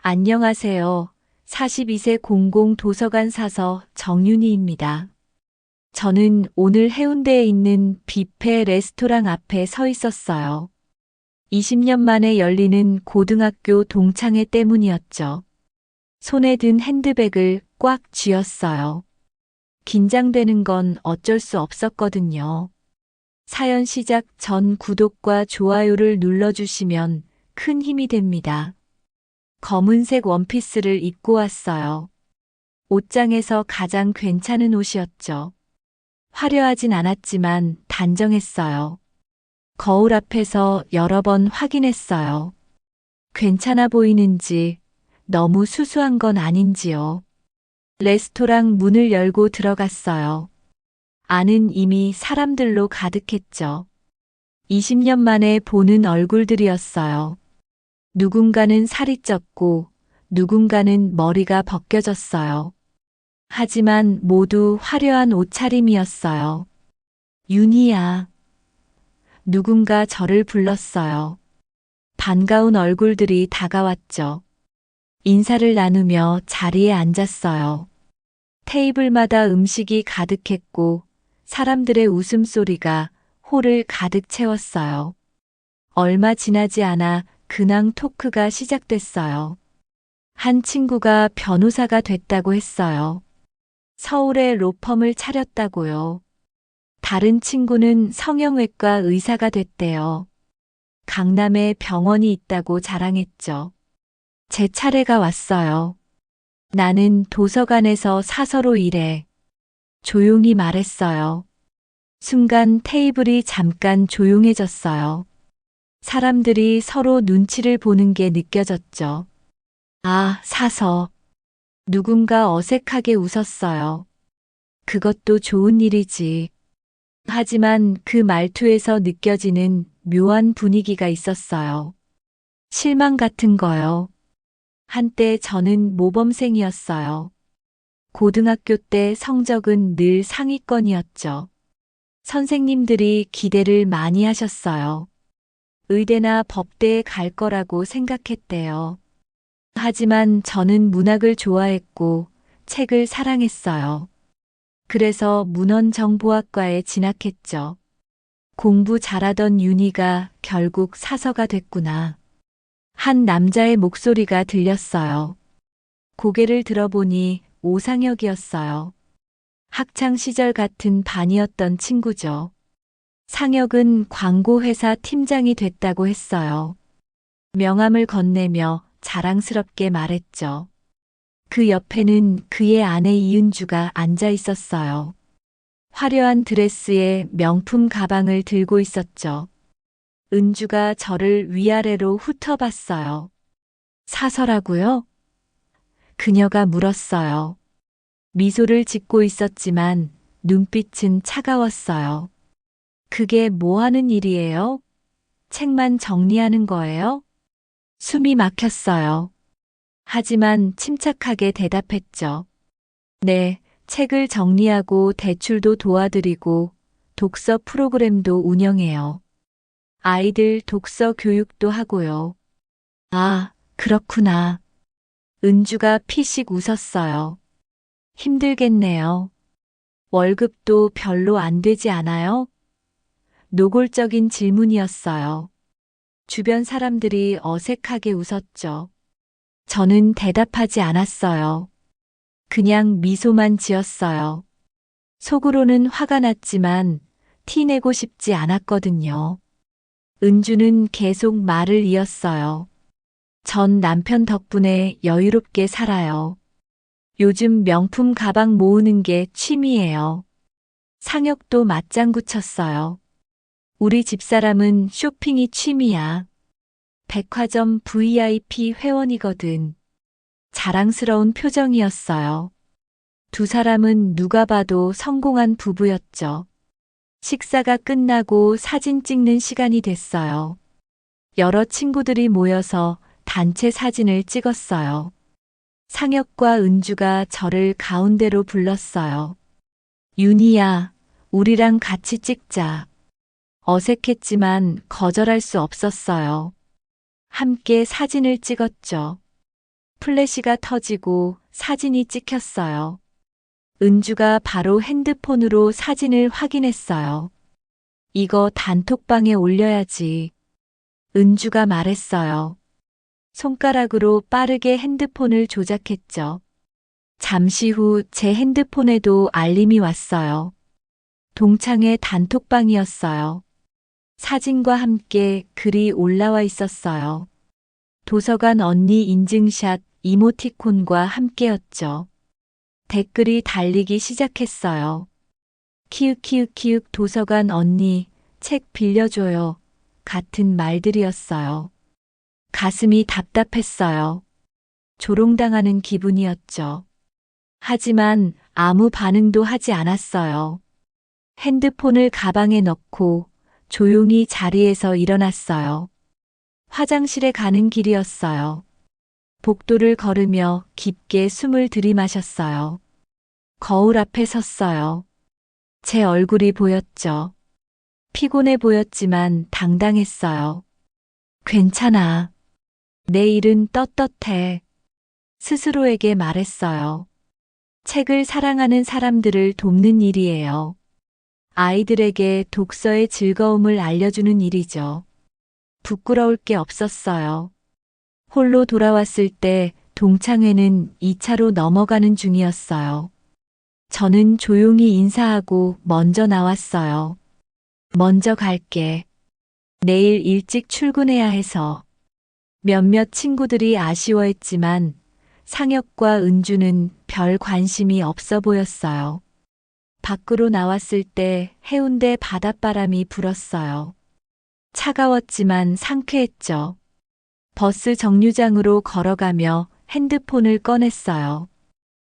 안녕하세요. 42세 공공 도서관 사서 정윤희입니다. 저는 오늘 해운대에 있는 뷔페 레스토랑 앞에 서 있었어요. 20년 만에 열리는 고등학교 동창회 때문이었죠. 손에 든 핸드백을 꽉 쥐었어요. 긴장되는 건 어쩔 수 없었거든요. 사연 시작 전 구독과 좋아요를 눌러주시면 큰 힘이 됩니다. 검은색 원피스를 입고 왔어요. 옷장에서 가장 괜찮은 옷이었죠. 화려하진 않았지만 단정했어요. 거울 앞에서 여러 번 확인했어요. 괜찮아 보이는지, 너무 수수한 건 아닌지요. 레스토랑 문을 열고 들어갔어요. 안은 이미 사람들로 가득했죠. 20년 만에 보는 얼굴들이었어요. 누군가는 살이 쪘고 누군가는 머리가 벗겨졌어요. 하지만 모두 화려한 옷차림이었어요. 윤희야. 누군가 저를 불렀어요. 반가운 얼굴들이 다가왔죠. 인사를 나누며 자리에 앉았어요. 테이블마다 음식이 가득했고 사람들의 웃음소리가 홀을 가득 채웠어요. 얼마 지나지 않아 근황 토크가 시작됐어요. 한 친구가 변호사가 됐다고 했어요. 서울에 로펌을 차렸다고요. 다른 친구는 성형외과 의사가 됐대요. 강남에 병원이 있다고 자랑했죠. 제 차례가 왔어요. 나는 도서관에서 사서로 일해. 조용히 말했어요. 순간 테이블이 잠깐 조용해졌어요. 사람들이 서로 눈치를 보는 게 느껴졌죠. 아, 사서. 누군가 어색하게 웃었어요. 그것도 좋은 일이지. 하지만 그 말투에서 느껴지는 묘한 분위기가 있었어요. 실망 같은 거요. 한때 저는 모범생이었어요. 고등학교 때 성적은 늘 상위권이었죠. 선생님들이 기대를 많이 하셨어요. 의대나 법대에 갈 거라고 생각했대요. 하지만 저는 문학을 좋아했고 책을 사랑했어요. 그래서 문헌정보학과에 진학했죠. 공부 잘하던 윤희가 결국 사서가 됐구나. 한 남자의 목소리가 들렸어요. 고개를 들어보니 오상혁이었어요. 학창 시절 같은 반이었던 친구죠. 상혁은 광고회사 팀장이 됐다고 했어요. 명함을 건네며 자랑스럽게 말했죠. 그 옆에는 그의 아내 이은주가 앉아 있었어요. 화려한 드레스에 명품 가방을 들고 있었죠. 은주가 저를 위아래로 훑어봤어요. 사서라고요? 그녀가 물었어요. 미소를 짓고 있었지만 눈빛은 차가웠어요. 그게 뭐 하는 일이에요? 책만 정리하는 거예요? 숨이 막혔어요. 하지만 침착하게 대답했죠. 네, 책을 정리하고 대출도 도와드리고 독서 프로그램도 운영해요. 아이들 독서 교육도 하고요. 아, 그렇구나. 은주가 피식 웃었어요. 힘들겠네요. 월급도 별로 안 되지 않아요? 노골적인 질문이었어요. 주변 사람들이 어색하게 웃었죠. 저는 대답하지 않았어요. 그냥 미소만 지었어요. 속으로는 화가 났지만 티내고 싶지 않았거든요. 은주는 계속 말을 이었어요. 전 남편 덕분에 여유롭게 살아요. 요즘 명품 가방 모으는 게 취미예요. 상혁도 맞장구 쳤어요. 우리 집사람은 쇼핑이 취미야. 백화점 VIP 회원이거든. 자랑스러운 표정이었어요. 두 사람은 누가 봐도 성공한 부부였죠. 식사가 끝나고 사진 찍는 시간이 됐어요. 여러 친구들이 모여서 단체 사진을 찍었어요. 상혁과 은주가 저를 가운데로 불렀어요. 윤희야, 우리랑 같이 찍자. 어색했지만 거절할 수 없었어요. 함께 사진을 찍었죠. 플래시가 터지고 사진이 찍혔어요. 은주가 바로 핸드폰으로 사진을 확인했어요. 이거 단톡방에 올려야지. 은주가 말했어요. 손가락으로 빠르게 핸드폰을 조작했죠. 잠시 후 제 핸드폰에도 알림이 왔어요. 동창회 단톡방이었어요. 사진과 함께 글이 올라와 있었어요. 도서관 언니 인증샷 이모티콘과 함께였죠. 댓글이 달리기 시작했어요. 키읔키읔키읔 도서관 언니, 책 빌려줘요. 같은 말들이었어요. 가슴이 답답했어요. 조롱당하는 기분이었죠. 하지만 아무 반응도 하지 않았어요. 핸드폰을 가방에 넣고 조용히 자리에서 일어났어요. 화장실에 가는 길이었어요. 복도를 걸으며 깊게 숨을 들이마셨어요. 거울 앞에 섰어요. 제 얼굴이 보였죠. 피곤해 보였지만 당당했어요. 괜찮아. 내일은 떳떳해. 스스로에게 말했어요. 책을 사랑하는 사람들을 돕는 일이에요. 아이들에게 독서의 즐거움을 알려주는 일이죠. 부끄러울 게 없었어요. 홀로 돌아왔을 때 동창회는 2차로 넘어가는 중이었어요. 저는 조용히 인사하고 먼저 나왔어요. 먼저 갈게. 내일 일찍 출근해야 해서. 몇몇 친구들이 아쉬워했지만 상혁과 은주는 별 관심이 없어 보였어요. 밖으로 나왔을 때 해운대 바닷바람이 불었어요. 차가웠지만 상쾌했죠. 버스 정류장으로 걸어가며 핸드폰을 꺼냈어요.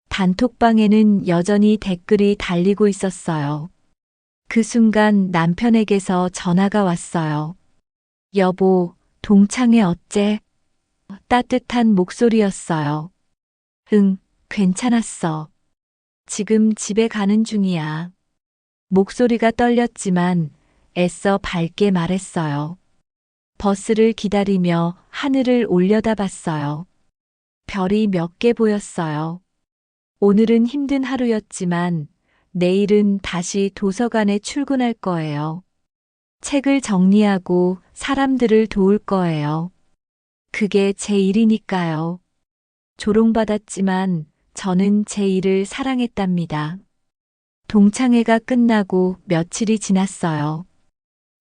단톡방에는 여전히 댓글이 달리고 있었어요. 그 순간 남편에게서 전화가 왔어요. 여보, 동창회 어째? 따뜻한 목소리였어요. 응, 괜찮았어. 지금 집에 가는 중이야. 목소리가 떨렸지만 애써 밝게 말했어요. 버스를 기다리며 하늘을 올려다봤어요. 별이 몇 개 보였어요. 오늘은 힘든 하루였지만 내일은 다시 도서관에 출근할 거예요. 책을 정리하고 사람들을 도울 거예요. 그게 제 일이니까요. 조롱받았지만 저는 제 일을 사랑했답니다. 동창회가 끝나고 며칠이 지났어요.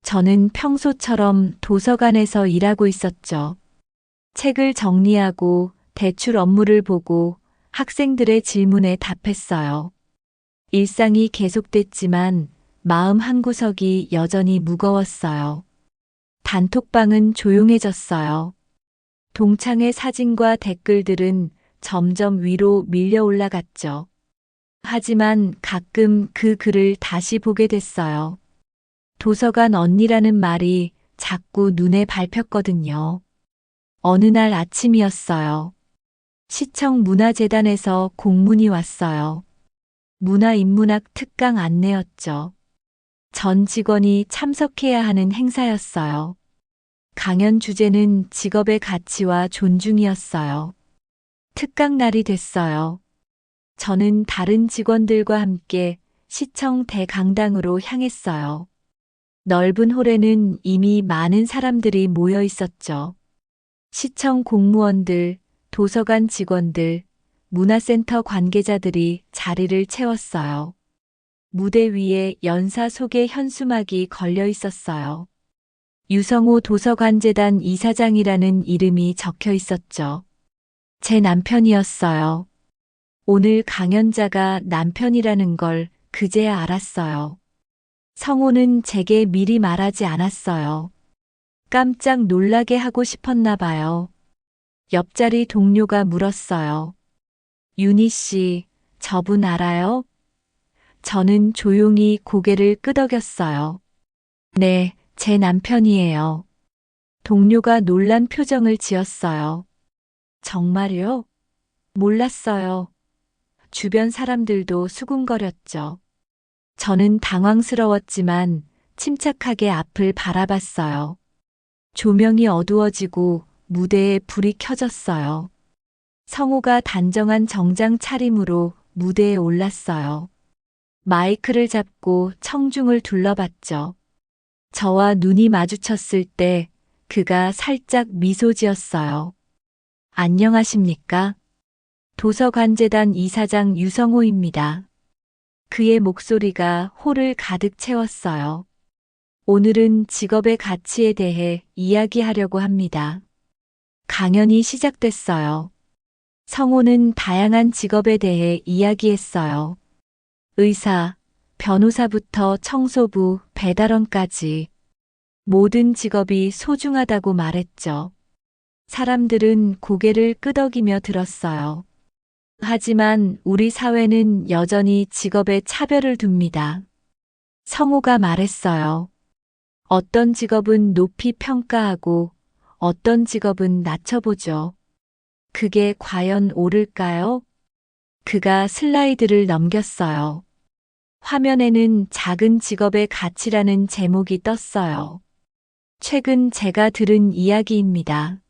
저는 평소처럼 도서관에서 일하고 있었죠. 책을 정리하고 대출 업무를 보고 학생들의 질문에 답했어요. 일상이 계속됐지만 마음 한구석이 여전히 무거웠어요. 단톡방은 조용해졌어요. 동창회 사진과 댓글들은 점점 위로 밀려 올라갔죠. 하지만 가끔 그 글을 다시 보게 됐어요. 도서관 언니라는 말이 자꾸 눈에 밟혔거든요. 어느 날 아침이었어요. 시청 문화재단에서 공문이 왔어요. 문화인문학 특강 안내였죠. 전 직원이 참석해야 하는 행사였어요. 강연 주제는 직업의 가치와 존중이었어요. 특강 날이 됐어요. 저는 다른 직원들과 함께 시청 대강당으로 향했어요. 넓은 홀에는 이미 많은 사람들이 모여 있었죠. 시청 공무원들, 도서관 직원들, 문화센터 관계자들이 자리를 채웠어요. 무대 위에 연사 속의 현수막이 걸려 있었어요. 유성호 도서관재단 이사장이라는 이름이 적혀 있었죠. 제 남편이었어요. 오늘 강연자가 남편이라는 걸 그제야 알았어요. 성호는 제게 미리 말하지 않았어요. 깜짝 놀라게 하고 싶었나 봐요. 옆자리 동료가 물었어요. 윤희 씨, 저분 알아요? 저는 조용히 고개를 끄덕였어요. 네, 제 남편이에요. 동료가 놀란 표정을 지었어요. 정말요? 몰랐어요. 주변 사람들도 수군거렸죠. 저는 당황스러웠지만 침착하게 앞을 바라봤어요. 조명이 어두워지고 무대에 불이 켜졌어요. 성우가 단정한 정장 차림으로 무대에 올랐어요. 마이크를 잡고 청중을 둘러봤죠. 저와 눈이 마주쳤을 때 그가 살짝 미소 지었어요. 안녕하십니까? 도서관재단 이사장 유성호입니다. 그의 목소리가 홀을 가득 채웠어요. 오늘은 직업의 가치에 대해 이야기하려고 합니다. 강연이 시작됐어요. 성호는 다양한 직업에 대해 이야기했어요. 의사, 변호사부터 청소부, 배달원까지 모든 직업이 소중하다고 말했죠. 사람들은 고개를 끄덕이며 들었어요. 하지만 우리 사회는 여전히 직업에 차별을 둡니다. 성우가 말했어요. 어떤 직업은 높이 평가하고 어떤 직업은 낮춰보죠. 그게 과연 옳을까요? 그가 슬라이드를 넘겼어요. 화면에는 작은 직업의 가치라는 제목이 떴어요. 최근 제가 들은 이야기입니다.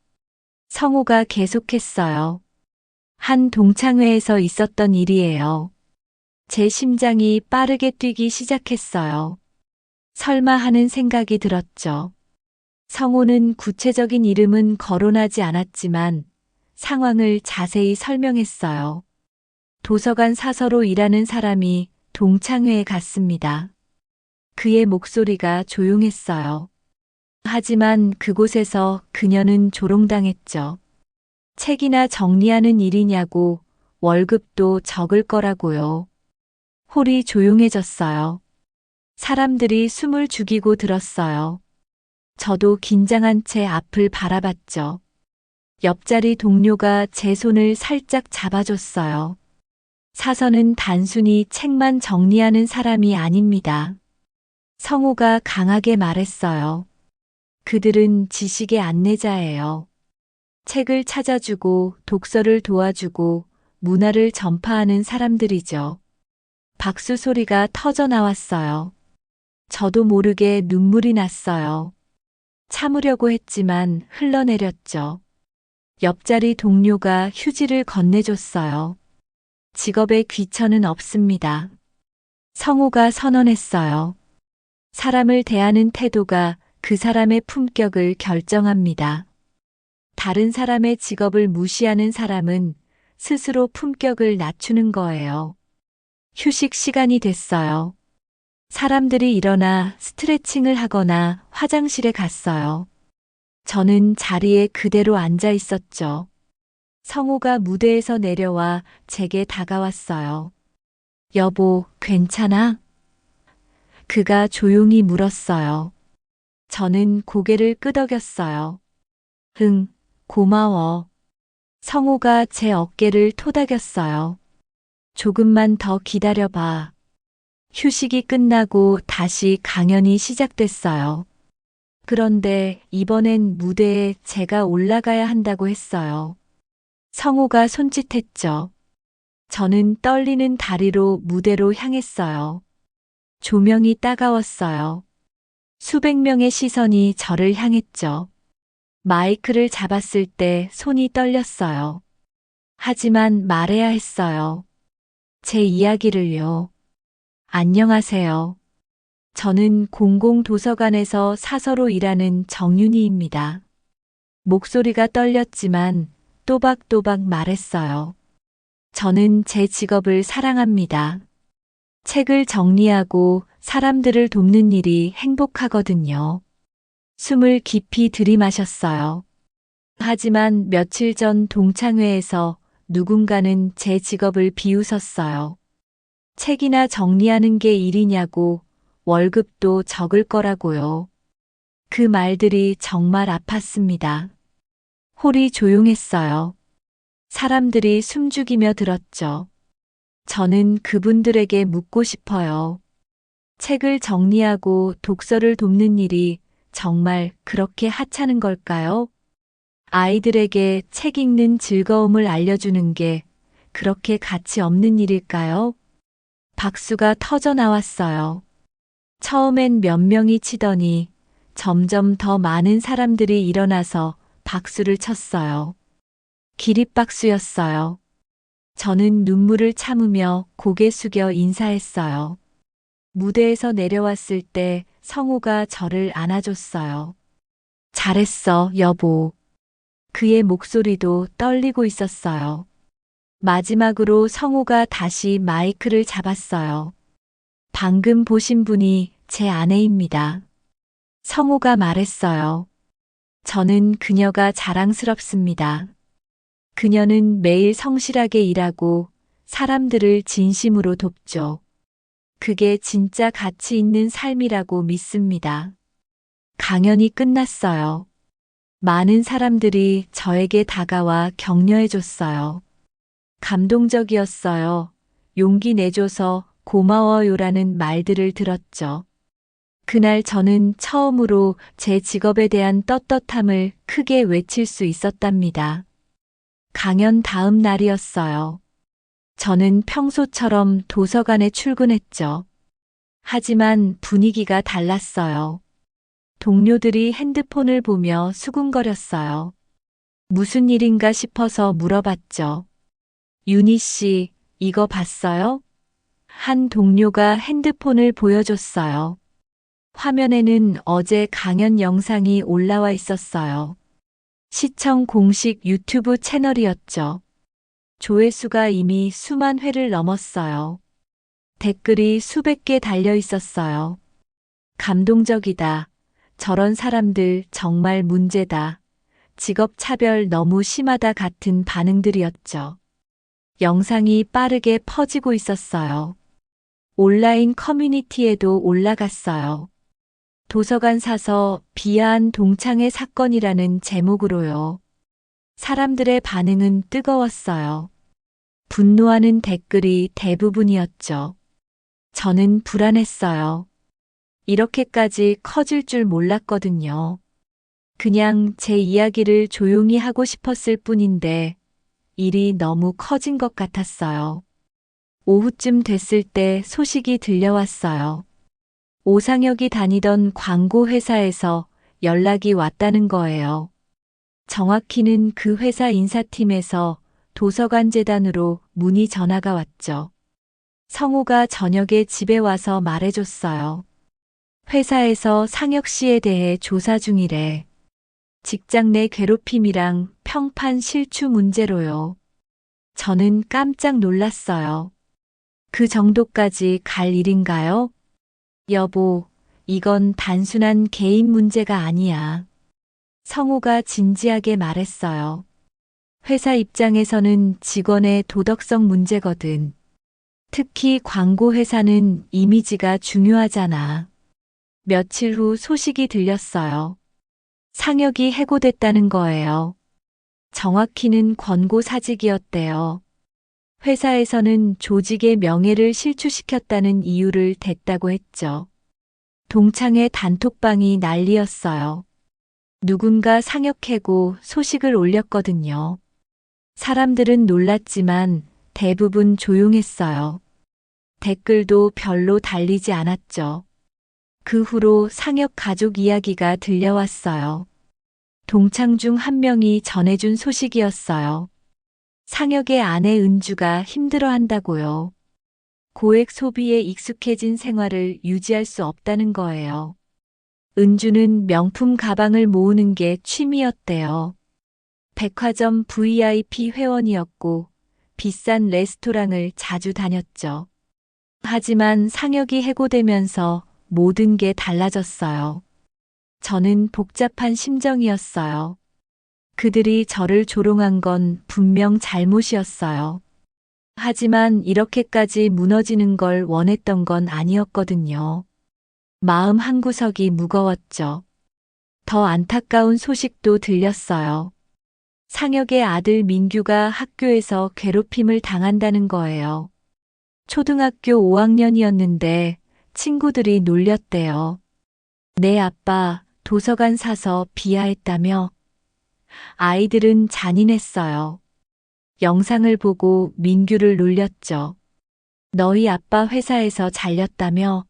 성우가 계속했어요. 한 동창회에서 있었던 일이에요. 제 심장이 빠르게 뛰기 시작했어요. 설마 하는 생각이 들었죠. 성우는 구체적인 이름은 거론하지 않았지만 상황을 자세히 설명했어요. 도서관 사서로 일하는 사람이 동창회에 갔습니다. 그의 목소리가 조용했어요. 하지만 그곳에서 그녀는 조롱당했죠. 책이나 정리하는 일이냐고, 월급도 적을 거라고요. 홀이 조용해졌어요. 사람들이 숨을 죽이고 들었어요. 저도 긴장한 채 앞을 바라봤죠. 옆자리 동료가 제 손을 살짝 잡아줬어요. 사서는 단순히 책만 정리하는 사람이 아닙니다. 성우가 강하게 말했어요. 그들은 지식의 안내자예요. 책을 찾아주고 독서를 도와주고 문화를 전파하는 사람들이죠. 박수 소리가 터져 나왔어요. 저도 모르게 눈물이 났어요. 참으려고 했지만 흘러내렸죠. 옆자리 동료가 휴지를 건네줬어요. 직업에 귀천은 없습니다. 성우가 선언했어요. 사람을 대하는 태도가 그 사람의 품격을 결정합니다. 다른 사람의 직업을 무시하는 사람은 스스로 품격을 낮추는 거예요. 휴식 시간이 됐어요. 사람들이 일어나 스트레칭을 하거나 화장실에 갔어요. 저는 자리에 그대로 앉아 있었죠. 성우가 무대에서 내려와 제게 다가왔어요. 여보, 괜찮아? 그가 조용히 물었어요. 저는 고개를 끄덕였어요. 응, 고마워. 성우가 제 어깨를 토닥였어요. 조금만 더 기다려봐. 휴식이 끝나고 다시 강연이 시작됐어요. 그런데 이번엔 무대에 제가 올라가야 한다고 했어요. 성우가 손짓했죠. 저는 떨리는 다리로 무대로 향했어요. 조명이 따가웠어요. 수백 명의 시선이 저를 향했죠. 마이크를 잡았을 때 손이 떨렸어요. 하지만 말해야 했어요. 제 이야기를요. 안녕하세요. 저는 공공도서관에서 사서로 일하는 정윤희입니다. 목소리가 떨렸지만 또박또박 말했어요. 저는 제 직업을 사랑합니다. 책을 정리하고 사람들을 돕는 일이 행복하거든요. 숨을 깊이 들이마셨어요. 하지만 며칠 전 동창회에서 누군가는 제 직업을 비웃었어요. 책이나 정리하는 게 일이냐고, 월급도 적을 거라고요. 그 말들이 정말 아팠습니다. 홀이 조용했어요. 사람들이 숨죽이며 들었죠. 저는 그분들에게 묻고 싶어요. 책을 정리하고 독서를 돕는 일이 정말 그렇게 하찮은 걸까요? 아이들에게 책 읽는 즐거움을 알려주는 게 그렇게 가치 없는 일일까요? 박수가 터져 나왔어요. 처음엔 몇 명이 치더니 점점 더 많은 사람들이 일어나서 박수를 쳤어요. 기립박수였어요. 저는 눈물을 참으며 고개 숙여 인사했어요. 무대에서 내려왔을 때 성우가 저를 안아줬어요. 잘했어, 여보. 그의 목소리도 떨리고 있었어요. 마지막으로 성우가 다시 마이크를 잡았어요. 방금 보신 분이 제 아내입니다. 성우가 말했어요. 저는 그녀가 자랑스럽습니다. 그녀는 매일 성실하게 일하고 사람들을 진심으로 돕죠. 그게 진짜 가치 있는 삶이라고 믿습니다. 강연이 끝났어요. 많은 사람들이 저에게 다가와 격려해줬어요. 감동적이었어요. 용기 내줘서 고마워요라는 말들을 들었죠. 그날 저는 처음으로 제 직업에 대한 떳떳함을 크게 외칠 수 있었답니다. 강연 다음 날이었어요. 저는 평소처럼 도서관에 출근했죠. 하지만 분위기가 달랐어요. 동료들이 핸드폰을 보며 수군거렸어요. 무슨 일인가 싶어서 물어봤죠. 윤희 씨, 이거 봤어요? 한 동료가 핸드폰을 보여줬어요. 화면에는 어제 강연 영상이 올라와 있었어요. 시청 공식 유튜브 채널이었죠. 조회수가 이미 수만 회를 넘었어요. 댓글이 수백 개 달려 있었어요. 감동적이다. 저런 사람들 정말 문제다. 직업 차별 너무 심하다 같은 반응들이었죠. 영상이 빠르게 퍼지고 있었어요. 온라인 커뮤니티에도 올라갔어요. 도서관 사서 비하한 동창회 사건이라는 제목으로요. 사람들의 반응은 뜨거웠어요. 분노하는 댓글이 대부분이었죠. 저는 불안했어요. 이렇게까지 커질 줄 몰랐거든요. 그냥 제 이야기를 조용히 하고 싶었을 뿐인데 일이 너무 커진 것 같았어요. 오후쯤 됐을 때 소식이 들려왔어요. 오상혁이 다니던 광고 회사에서 연락이 왔다는 거예요. 정확히는 그 회사 인사팀에서 도서관 재단으로 문의 전화가 왔죠. 성우가 저녁에 집에 와서 말해줬어요. 회사에서 상혁 씨에 대해 조사 중이래. 직장 내 괴롭힘이랑 평판 실추 문제로요. 저는 깜짝 놀랐어요. 그 정도까지 갈 일인가요? 여보, 이건 단순한 개인 문제가 아니야. 성우가 진지하게 말했어요. 회사 입장에서는 직원의 도덕성 문제거든. 특히 광고 회사는 이미지가 중요하잖아. 며칠 후 소식이 들렸어요. 상혁이 해고됐다는 거예요. 정확히는 권고 사직이었대요. 회사에서는 조직의 명예를 실추시켰다는 이유를 댔다고 했죠. 동창회 단톡방이 난리였어요. 누군가 상혁 해고 소식을 올렸거든요. 사람들은 놀랐지만 대부분 조용했어요. 댓글도 별로 달리지 않았죠. 그 후로 상혁 가족 이야기가 들려왔어요. 동창 중 한 명이 전해준 소식이었어요. 상혁의 아내 은주가 힘들어한다고요. 고액 소비에 익숙해진 생활을 유지할 수 없다는 거예요. 은주는 명품 가방을 모으는 게 취미였대요. 백화점 VIP 회원이었고 비싼 레스토랑을 자주 다녔죠. 하지만 상혁이 해고되면서 모든 게 달라졌어요. 저는 복잡한 심정이었어요. 그들이 저를 조롱한 건 분명 잘못이었어요. 하지만 이렇게까지 무너지는 걸 원했던 건 아니었거든요. 마음 한구석이 무거웠죠. 더 안타까운 소식도 들렸어요. 상혁의 아들 민규가 학교에서 괴롭힘을 당한다는 거예요. 초등학교 5학년이었는데 친구들이 놀렸대요. 내 아빠 도서관 사서 비하했다며? 아이들은 잔인했어요. 영상을 보고 민규를 놀렸죠. 너희 아빠 회사에서 잘렸다며?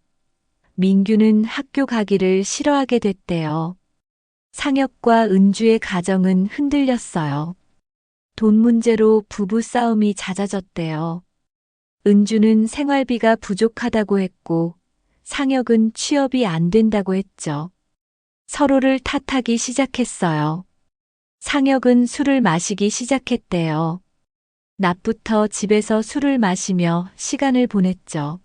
민규는 학교 가기를 싫어하게 됐대요. 상혁과 은주의 가정은 흔들렸어요. 돈 문제로 부부 싸움이 잦아졌대요. 은주는 생활비가 부족하다고 했고, 상혁은 취업이 안 된다고 했죠. 서로를 탓하기 시작했어요. 상혁은 술을 마시기 시작했대요. 낮부터 집에서 술을 마시며 시간을 보냈죠.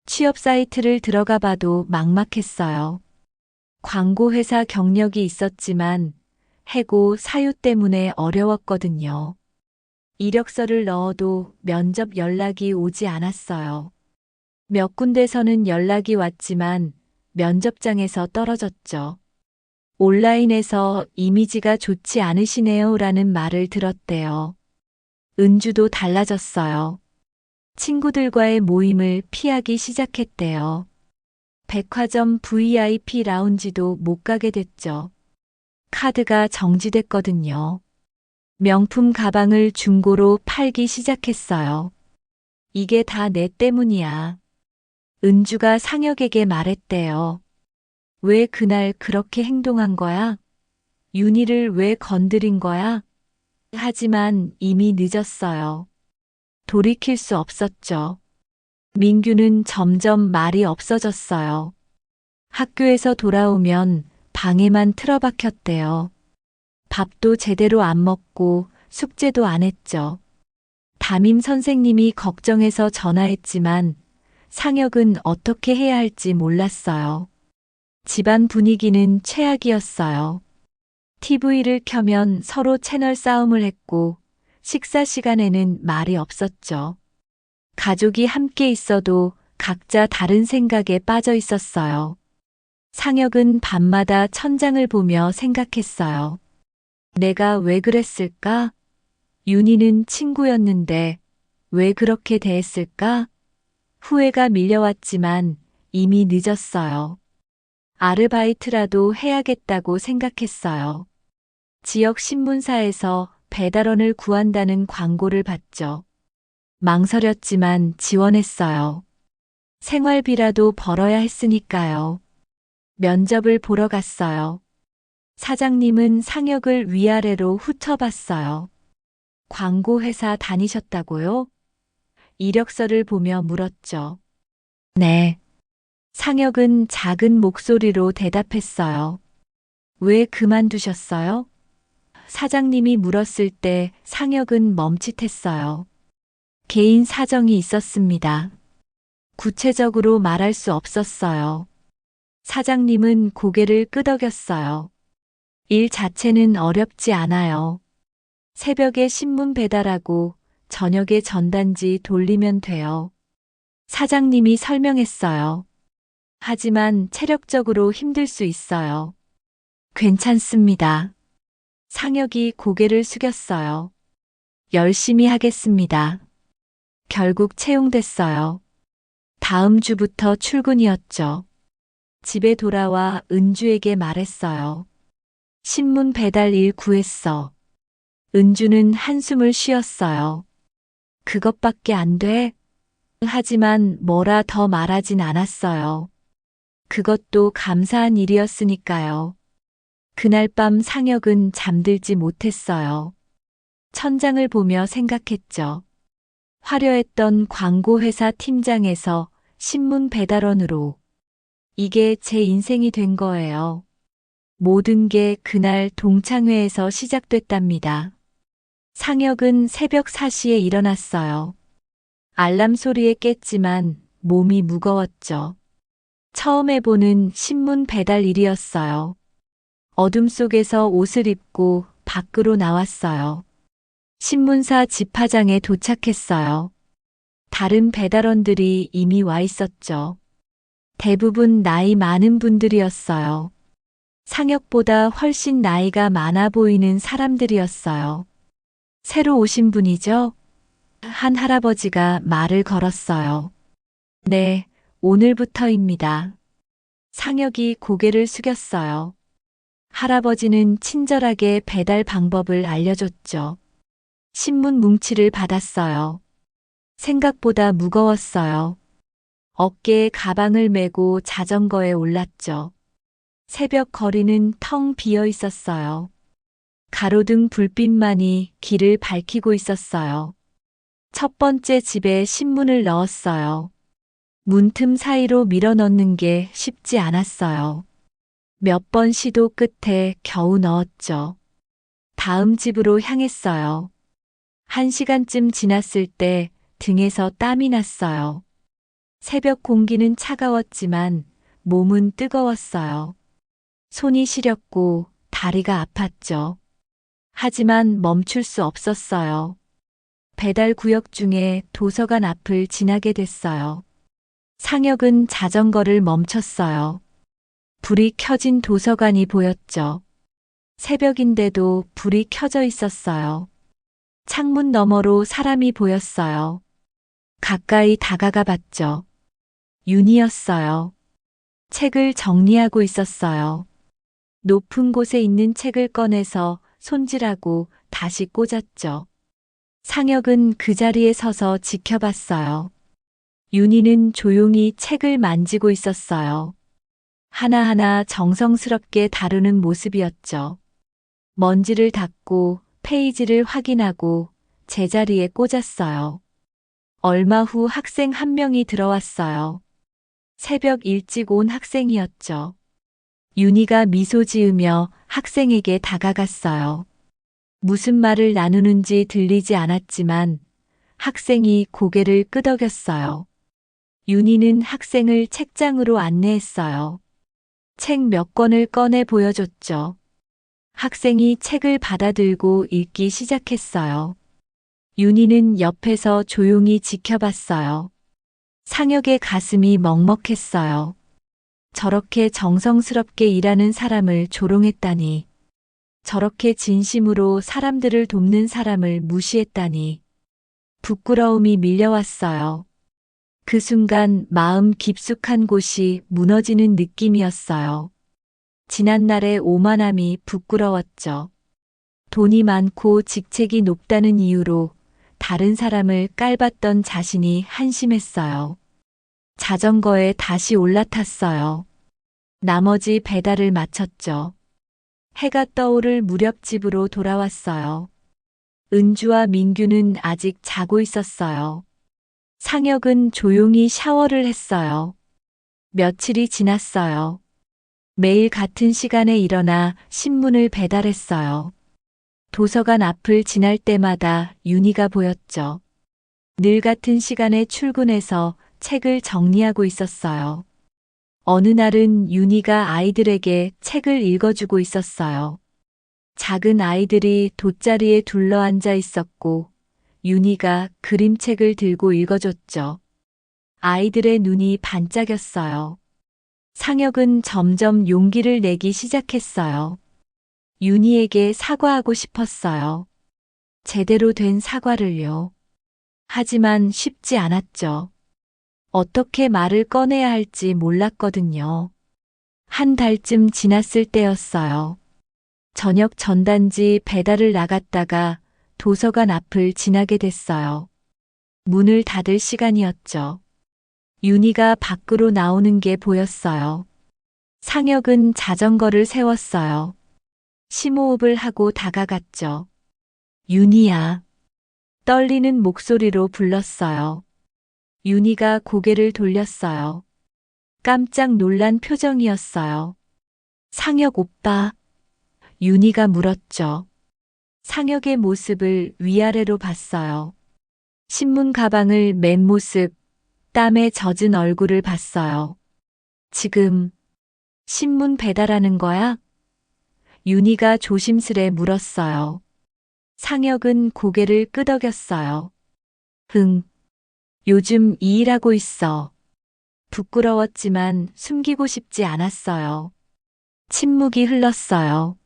취업 사이트를 들어가 봐도 막막했어요. 광고회사 경력이 있었지만 해고 사유 때문에 어려웠거든요. 이력서를 넣어도 면접 연락이 오지 않았어요. 몇 군데서는 연락이 왔지만 면접장에서 떨어졌죠. 온라인에서 이미지가 좋지 않으시네요 라는 말을 들었대요. 은주도 달라졌어요. 친구들과의 모임을 피하기 시작했대요. 백화점 VIP 라운지도 못 가게 됐죠. 카드가 정지됐거든요. 명품 가방을 중고로 팔기 시작했어요. 이게 다 내 때문이야. 은주가 상혁에게 말했대요. 왜 그날 그렇게 행동한 거야? 윤희를 왜 건드린 거야? 하지만 이미 늦었어요. 돌이킬 수 없었죠. 민규는 점점 말이 없어졌어요. 학교에서 돌아오면 방에만 틀어박혔대요. 밥도 제대로 안 먹고 숙제도 안 했죠. 담임 선생님이 걱정해서 전화했지만 상혁은 어떻게 해야 할지 몰랐어요. 집안 분위기는 최악이었어요. TV를 켜면 서로 채널 싸움을 했고 식사 시간에는 말이 없었죠. 가족이 함께 있어도 각자 다른 생각에 빠져 있었어요. 상혁은 밤마다 천장을 보며 생각했어요. 내가 왜 그랬을까? 윤희는 친구였는데 왜 그렇게 대했을까? 후회가 밀려왔지만 이미 늦었어요. 아르바이트라도 해야겠다고 생각했어요. 지역 신문사에서 배달원을 구한다는 광고를 봤죠. 망설였지만 지원했어요. 생활비라도 벌어야 했으니까요. 면접을 보러 갔어요. 사장님은 상혁을 위아래로 훑어봤어요. 광고회사 다니셨다고요? 이력서를 보며 물었죠. 네. 상혁은 작은 목소리로 대답했어요. 왜 그만두셨어요? 사장님이 물었을 때 상혁은 멈칫했어요. 개인 사정이 있었습니다. 구체적으로 말할 수 없었어요. 사장님은 고개를 끄덕였어요. 일 자체는 어렵지 않아요. 새벽에 신문 배달하고 저녁에 전단지 돌리면 돼요. 사장님이 설명했어요. 하지만 체력적으로 힘들 수 있어요. 괜찮습니다. 상혁이 고개를 숙였어요. 열심히 하겠습니다. 결국 채용됐어요. 다음 주부터 출근이었죠. 집에 돌아와 은주에게 말했어요. 신문 배달 일 구했어. 은주는 한숨을 쉬었어요. 그것밖에 안 돼? 하지만 뭐라 더 말하진 않았어요. 그것도 감사한 일이었으니까요. 그날 밤 상혁은 잠들지 못했어요. 천장을 보며 생각했죠. 화려했던 광고회사 팀장에서 신문 배달원으로. 이게 제 인생이 된 거예요. 모든 게 그날 동창회에서 시작됐답니다. 상혁은 새벽 4시에 일어났어요. 알람 소리에 깼지만 몸이 무거웠죠. 처음 해보는 신문 배달 일이었어요. 어둠 속에서 옷을 입고 밖으로 나왔어요. 신문사 집화장에 도착했어요. 다른 배달원들이 이미 와 있었죠. 대부분 나이 많은 분들이었어요. 상혁보다 훨씬 나이가 많아 보이는 사람들이었어요. 새로 오신 분이죠? 한 할아버지가 말을 걸었어요. 네, 오늘부터입니다. 상혁이 고개를 숙였어요. 할아버지는 친절하게 배달 방법을 알려줬죠. 신문 뭉치를 받았어요. 생각보다 무거웠어요. 어깨에 가방을 메고 자전거에 올랐죠. 새벽 거리는 텅 비어 있었어요. 가로등 불빛만이 길을 밝히고 있었어요. 첫 번째 집에 신문을 넣었어요. 문틈 사이로 밀어 넣는 게 쉽지 않았어요. 몇 번 시도 끝에 겨우 넣었죠. 다음 집으로 향했어요. 1시간쯤 지났을 때 등에서 땀이 났어요. 새벽 공기는 차가웠지만 몸은 뜨거웠어요. 손이 시렸고 다리가 아팠죠. 하지만 멈출 수 없었어요. 배달 구역 중에 도서관 앞을 지나게 됐어요. 상혁은 자전거를 멈췄어요. 불이 켜진 도서관이 보였죠. 새벽인데도 불이 켜져 있었어요. 창문 너머로 사람이 보였어요. 가까이 다가가 봤죠. 윤이었어요. 책을 정리하고 있었어요. 높은 곳에 있는 책을 꺼내서 손질하고 다시 꽂았죠. 상혁은 그 자리에 서서 지켜봤어요. 윤희는 조용히 책을 만지고 있었어요. 하나하나 정성스럽게 다루는 모습이었죠. 먼지를 닦고 페이지를 확인하고 제자리에 꽂았어요. 얼마 후 학생 한 명이 들어왔어요. 새벽 일찍 온 학생이었죠. 윤희가 미소 지으며 학생에게 다가갔어요. 무슨 말을 나누는지 들리지 않았지만 학생이 고개를 끄덕였어요. 윤희는 학생을 책장으로 안내했어요. 책 몇 권을 꺼내 보여줬죠. 학생이 책을 받아들고 읽기 시작했어요. 윤희는 옆에서 조용히 지켜봤어요. 상혁의 가슴이 먹먹했어요. 저렇게 정성스럽게 일하는 사람을 조롱했다니. 저렇게 진심으로 사람들을 돕는 사람을 무시했다니. 부끄러움이 밀려왔어요. 그 순간 마음 깊숙한 곳이 무너지는 느낌이었어요. 지난날의 오만함이 부끄러웠죠. 돈이 많고 직책이 높다는 이유로 다른 사람을 깔봤던 자신이 한심했어요. 자전거에 다시 올라탔어요. 나머지 배달을 마쳤죠. 해가 떠오를 무렵 집으로 돌아왔어요. 은주와 민규는 아직 자고 있었어요. 상혁은 조용히 샤워를 했어요. 며칠이 지났어요. 매일 같은 시간에 일어나 신문을 배달했어요. 도서관 앞을 지날 때마다 윤희가 보였죠. 늘 같은 시간에 출근해서 책을 정리하고 있었어요. 어느 날은 윤희가 아이들에게 책을 읽어주고 있었어요. 작은 아이들이 돗자리에 둘러앉아 있었고 윤희가 그림책을 들고 읽어줬죠. 아이들의 눈이 반짝였어요. 상혁은 점점 용기를 내기 시작했어요. 윤희에게 사과하고 싶었어요. 제대로 된 사과를요. 하지만 쉽지 않았죠. 어떻게 말을 꺼내야 할지 몰랐거든요. 한 달쯤 지났을 때였어요. 저녁 전단지 배달을 나갔다가 도서관 앞을 지나게 됐어요. 문을 닫을 시간이었죠. 윤희가 밖으로 나오는 게 보였어요. 상혁은 자전거를 세웠어요. 심호흡을 하고 다가갔죠. 윤희야. 떨리는 목소리로 불렀어요. 윤희가 고개를 돌렸어요. 깜짝 놀란 표정이었어요. 상혁 오빠. 윤희가 물었죠. 상혁의 모습을 위아래로 봤어요. 신문 가방을 맨 모습, 땀에 젖은 얼굴을 봤어요. 지금 신문 배달하는 거야? 윤희가 조심스레 물었어요. 상혁은 고개를 끄덕였어요. 응. 요즘 이 일하고 있어. 부끄러웠지만 숨기고 싶지 않았어요. 침묵이 흘렀어요.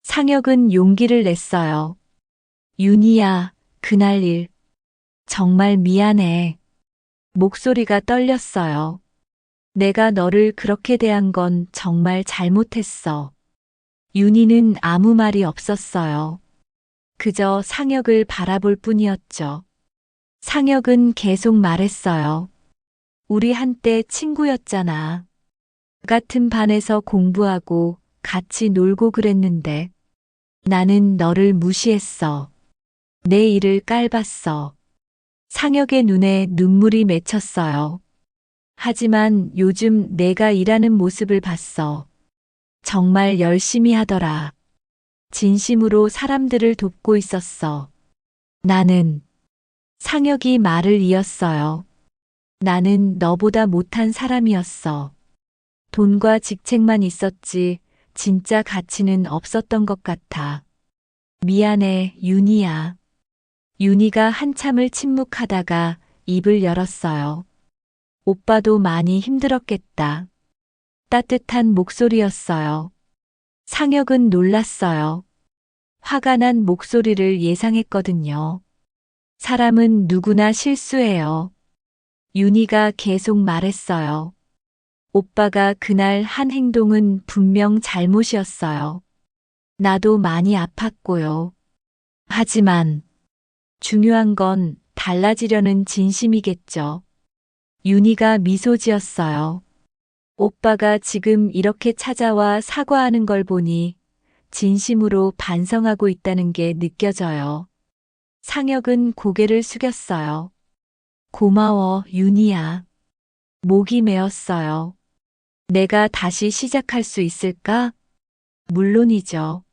상혁은 용기를 냈어요. 윤희야, 그날 일. 정말 미안해. 목소리가 떨렸어요. 내가 너를 그렇게 대한 건 정말 잘못했어. 윤희는 아무 말이 없었어요. 그저 상혁을 바라볼 뿐이었죠. 상혁은 계속 말했어요. 우리 한때 친구였잖아. 같은 반에서 공부하고 같이 놀고 그랬는데 나는 너를 무시했어. 내 일을 깔봤어. 상혁의 눈에 눈물이 맺혔어요. 하지만 요즘 내가 일하는 모습을 봤어. 정말 열심히 하더라. 진심으로 사람들을 돕고 있었어. 나는 상혁이 말을 이었어요. 나는 너보다 못한 사람이었어. 돈과 직책만 있었지 진짜 가치는 없었던 것 같아. 미안해, 윤희야. 윤희가 한참을 침묵하다가 입을 열었어요. 오빠도 많이 힘들었겠다. 따뜻한 목소리였어요. 상혁은 놀랐어요. 화가 난 목소리를 예상했거든요. 사람은 누구나 실수해요. 윤희가 계속 말했어요. 오빠가 그날 한 행동은 분명 잘못이었어요. 나도 많이 아팠고요. 하지만 중요한 건 달라지려는 진심이겠죠. 윤희가 미소 지었어요. 오빠가 지금 이렇게 찾아와 사과하는 걸 보니 진심으로 반성하고 있다는 게 느껴져요. 상혁은 고개를 숙였어요. 고마워, 윤희야. 목이 메었어요. 내가 다시 시작할 수 있을까? 물론이죠.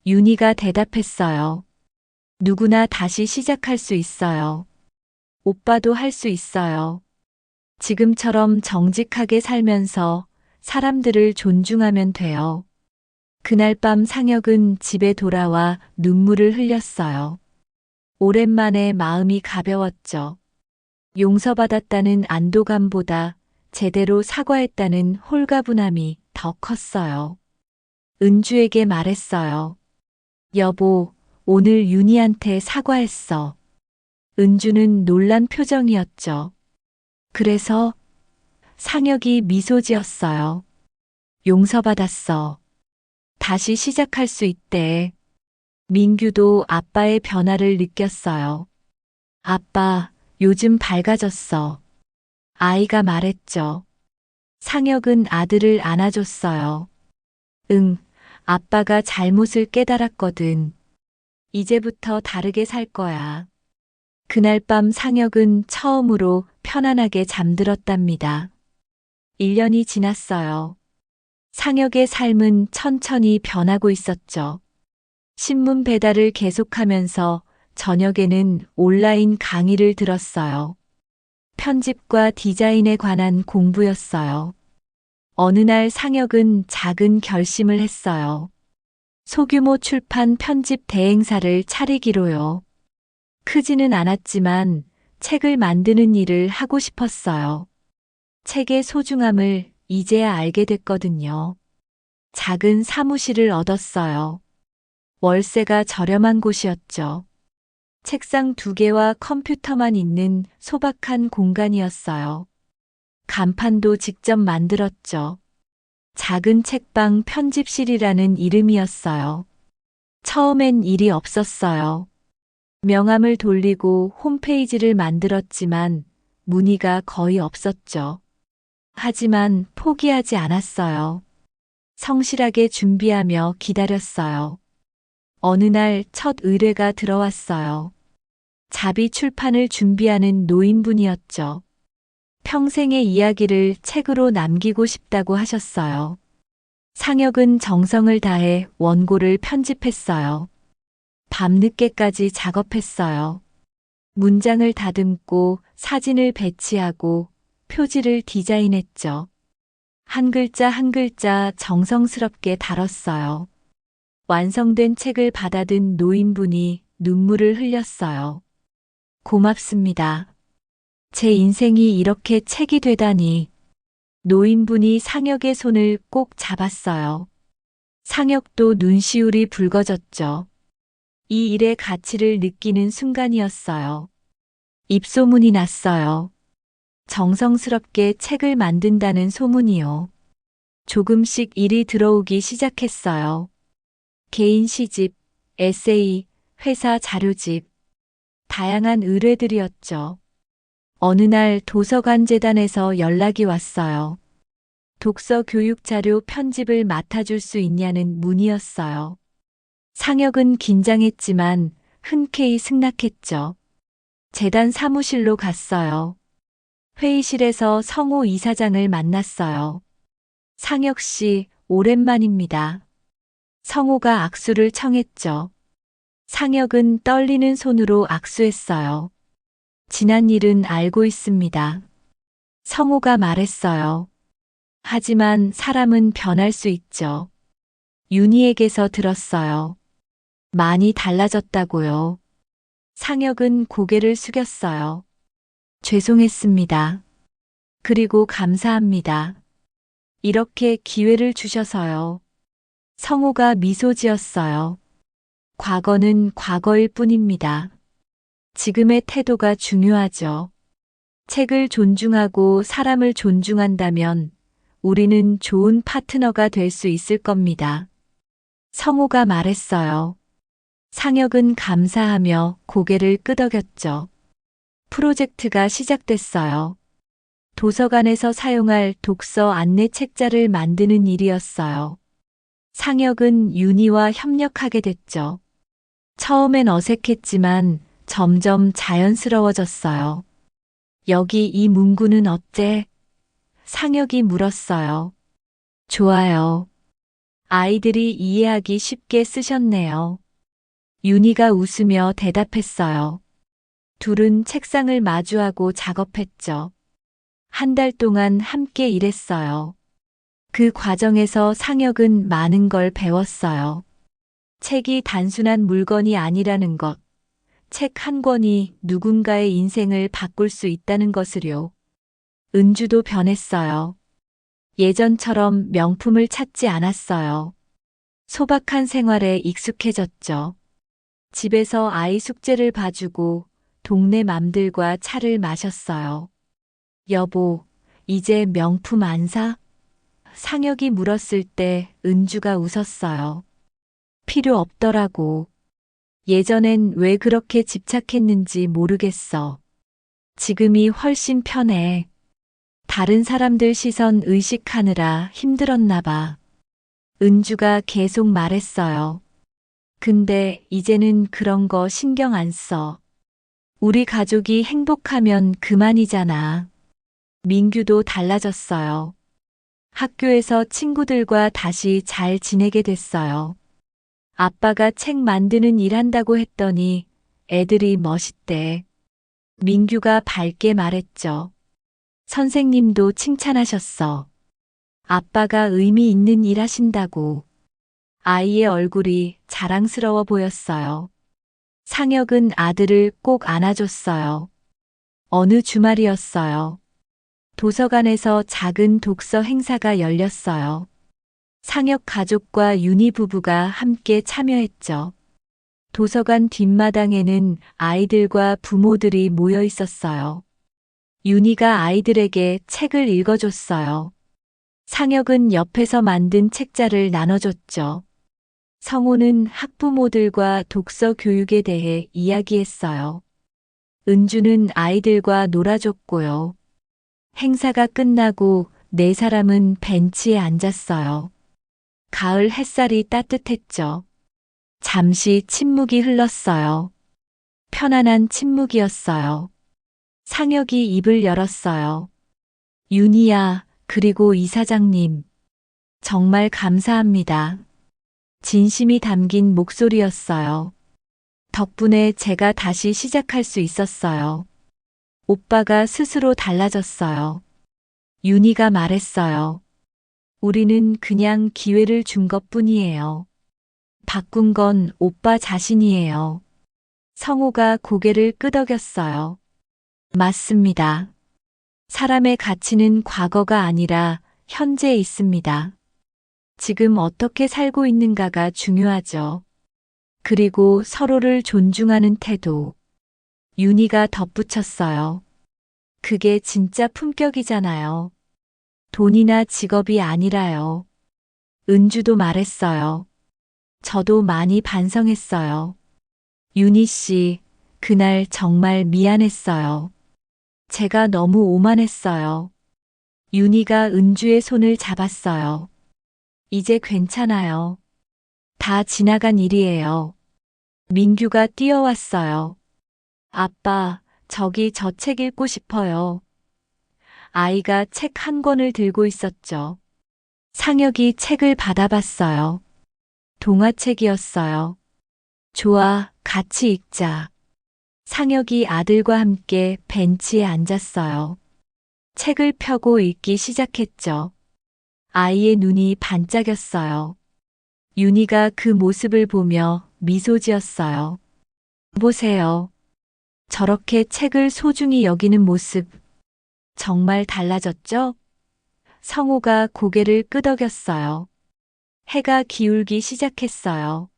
윤희가 대답했어요. 누구나 다시 시작할 수 있어요. 오빠도 할 수 있어요. 지금처럼 정직하게 살면서 사람들을 존중하면 돼요. 그날 밤 상혁은 집에 돌아와 눈물을 흘렸어요. 오랜만에 마음이 가벼웠죠. 용서받았다는 안도감보다 제대로 사과했다는 홀가분함이 더 컸어요. 은주에게 말했어요. 여보, 오늘 윤희한테 사과했어. 은주는 놀란 표정이었죠. 그래서 상혁이 미소 지었어요. 용서받았어. 다시 시작할 수 있대. 민규도 아빠의 변화를 느꼈어요. 아빠, 요즘 밝아졌어. 아이가 말했죠. 상혁은 아들을 안아줬어요. 응, 아빠가 잘못을 깨달았거든. 이제부터 다르게 살 거야. 그날 밤 상혁은 처음으로 편안하게 잠들었답니다. 1년이 지났어요. 상혁의 삶은 천천히 변하고 있었죠. 신문 배달을 계속하면서 저녁에는 온라인 강의를 들었어요. 편집과 디자인에 관한 공부였어요. 어느 날 상혁은 작은 결심을 했어요. 소규모 출판 편집 대행사를 차리기로요. 크지는 않았지만 책을 만드는 일을 하고 싶었어요. 책의 소중함을 이제야 알게 됐거든요. 작은 사무실을 얻었어요. 월세가 저렴한 곳이었죠. 책상 2개와 컴퓨터만 있는 소박한 공간이었어요. 간판도 직접 만들었죠. 작은 책방 편집실이라는 이름이었어요. 처음엔 일이 없었어요. 명함을 돌리고 홈페이지를 만들었지만 문의가 거의 없었죠. 하지만 포기하지 않았어요. 성실하게 준비하며 기다렸어요. 어느 날 첫 의뢰가 들어왔어요. 자비 출판을 준비하는 노인분이었죠. 평생의 이야기를 책으로 남기고 싶다고 하셨어요. 상혁은 정성을 다해 원고를 편집했어요. 밤늦게까지 작업했어요. 문장을 다듬고 사진을 배치하고 표지를 디자인했죠. 한 글자 한 글자 정성스럽게 다뤘어요. 완성된 책을 받아든 노인분이 눈물을 흘렸어요. 고맙습니다. 제 인생이 이렇게 책이 되다니. 노인분이 상혁의 손을 꼭 잡았어요. 상혁도 눈시울이 붉어졌죠. 이 일의 가치를 느끼는 순간이었어요. 입소문이 났어요. 정성스럽게 책을 만든다는 소문이요. 조금씩 일이 들어오기 시작했어요. 개인 시집, 에세이, 회사 자료집, 다양한 의뢰들이었죠. 어느 날 도서관 재단에서 연락이 왔어요. 독서 교육 자료 편집을 맡아줄 수 있냐는 문의였어요. 상혁은 긴장했지만 흔쾌히 승낙했죠. 재단 사무실로 갔어요. 회의실에서 성호 이사장을 만났어요. 상혁 씨, 오랜만입니다. 성호가 악수를 청했죠. 상혁은 떨리는 손으로 악수했어요. 지난 일은 알고 있습니다. 성호가 말했어요. 하지만 사람은 변할 수 있죠. 윤희에게서 들었어요. 많이 달라졌다고요. 상혁은 고개를 숙였어요. 죄송했습니다. 그리고 감사합니다. 이렇게 기회를 주셔서요. 성호가 미소 지었어요. 과거는 과거일 뿐입니다. 지금의 태도가 중요하죠. 책을 존중하고 사람을 존중한다면 우리는 좋은 파트너가 될 수 있을 겁니다. 성호가 말했어요. 상혁은 감사하며 고개를 끄덕였죠. 프로젝트가 시작됐어요. 도서관에서 사용할 독서 안내 책자를 만드는 일이었어요. 상혁은 윤희와 협력하게 됐죠. 처음엔 어색했지만 점점 자연스러워졌어요. 여기 이 문구는 어때? 상혁이 물었어요. 좋아요. 아이들이 이해하기 쉽게 쓰셨네요. 윤희가 웃으며 대답했어요. 둘은 책상을 마주하고 작업했죠. 한 달 동안 함께 일했어요. 그 과정에서 상혁은 많은 걸 배웠어요. 책이 단순한 물건이 아니라는 것, 책 한 권이 누군가의 인생을 바꿀 수 있다는 것을요. 은주도 변했어요. 예전처럼 명품을 찾지 않았어요. 소박한 생활에 익숙해졌죠. 집에서 아이 숙제를 봐주고 동네 맘들과 차를 마셨어요. 여보, 이제 명품 안 사? 상혁이 물었을 때 은주가 웃었어요. 필요 없더라고. 예전엔 왜 그렇게 집착했는지 모르겠어. 지금이 훨씬 편해. 다른 사람들 시선 의식하느라 힘들었나 봐. 은주가 계속 말했어요. 근데 이제는 그런 거 신경 안 써. 우리 가족이 행복하면 그만이잖아. 민규도 달라졌어요. 학교에서 친구들과 다시 잘 지내게 됐어요. 아빠가 책 만드는 일 한다고 했더니 애들이 멋있대. 민규가 밝게 말했죠. 선생님도 칭찬하셨어. 아빠가 의미 있는 일 하신다고. 아이의 얼굴이 자랑스러워 보였어요. 상혁은 아들을 꼭 안아줬어요. 어느 주말이었어요. 도서관에서 작은 독서 행사가 열렸어요. 상혁 가족과 윤희 부부가 함께 참여했죠. 도서관 뒷마당에는 아이들과 부모들이 모여 있었어요. 윤희가 아이들에게 책을 읽어줬어요. 상혁은 옆에서 만든 책자를 나눠줬죠. 성호는 학부모들과 독서 교육에 대해 이야기했어요. 은주는 아이들과 놀아줬고요. 행사가 끝나고 네 사람은 벤치에 앉았어요. 가을 햇살이 따뜻했죠. 잠시 침묵이 흘렀어요. 편안한 침묵이었어요. 상혁이 입을 열었어요. 윤희야, 그리고 이사장님. 정말 감사합니다. 진심이 담긴 목소리였어요. 덕분에 제가 다시 시작할 수 있었어요. 오빠가 스스로 달라졌어요. 윤희가 말했어요. 우리는 그냥 기회를 준 것뿐이에요. 바꾼 건 오빠 자신이에요. 성호가 고개를 끄덕였어요. 맞습니다. 사람의 가치는 과거가 아니라 현재에 있습니다. 지금 어떻게 살고 있는가가 중요하죠. 그리고 서로를 존중하는 태도. 윤희가 덧붙였어요. 그게 진짜 품격이잖아요. 돈이나 직업이 아니라요. 은주도 말했어요. 저도 많이 반성했어요. 윤희 씨, 그날 정말 미안했어요. 제가 너무 오만했어요. 윤희가 은주의 손을 잡았어요. 이제 괜찮아요. 다 지나간 일이에요. 민규가 뛰어왔어요. 아빠, 저기 저 책 읽고 싶어요. 아이가 책 한 권을 들고 있었죠. 상혁이 책을 받아봤어요. 동화책이었어요. 좋아, 같이 읽자. 상혁이 아들과 함께 벤치에 앉았어요. 책을 펴고 읽기 시작했죠. 아이의 눈이 반짝였어요. 윤희가 그 모습을 보며 미소 지었어요. 보세요. 저렇게 책을 소중히 여기는 모습. 정말 달라졌죠? 성호가 고개를 끄덕였어요. 해가 기울기 시작했어요.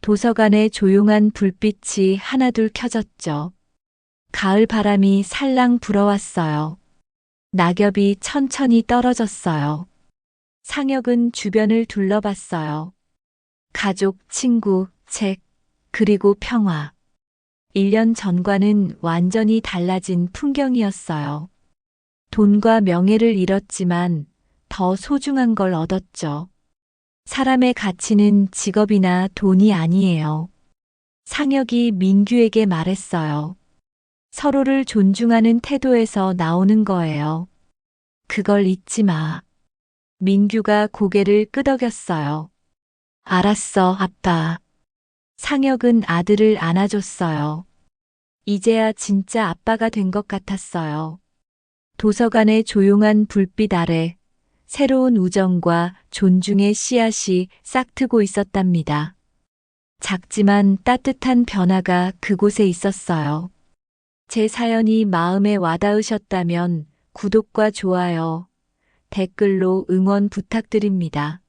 도서관에 조용한 불빛이 하나둘 켜졌죠. 가을 바람이 살랑 불어왔어요. 낙엽이 천천히 떨어졌어요. 상혁은 주변을 둘러봤어요. 가족, 친구, 책, 그리고 평화. 1년 전과는 완전히 달라진 풍경이었어요. 돈과 명예를 잃었지만 더 소중한 걸 얻었죠. 사람의 가치는 직업이나 돈이 아니에요. 상혁이 민규에게 말했어요. 서로를 존중하는 태도에서 나오는 거예요. 그걸 잊지 마. 민규가 고개를 끄덕였어요. 알았어, 아빠. 상혁은 아들을 안아줬어요. 이제야 진짜 아빠가 된 것 같았어요. 도서관의 조용한 불빛 아래 새로운 우정과 존중의 씨앗이 싹트고 있었답니다. 작지만 따뜻한 변화가 그곳에 있었어요. 제 사연이 마음에 와닿으셨다면 구독과 좋아요, 댓글로 응원 부탁드립니다.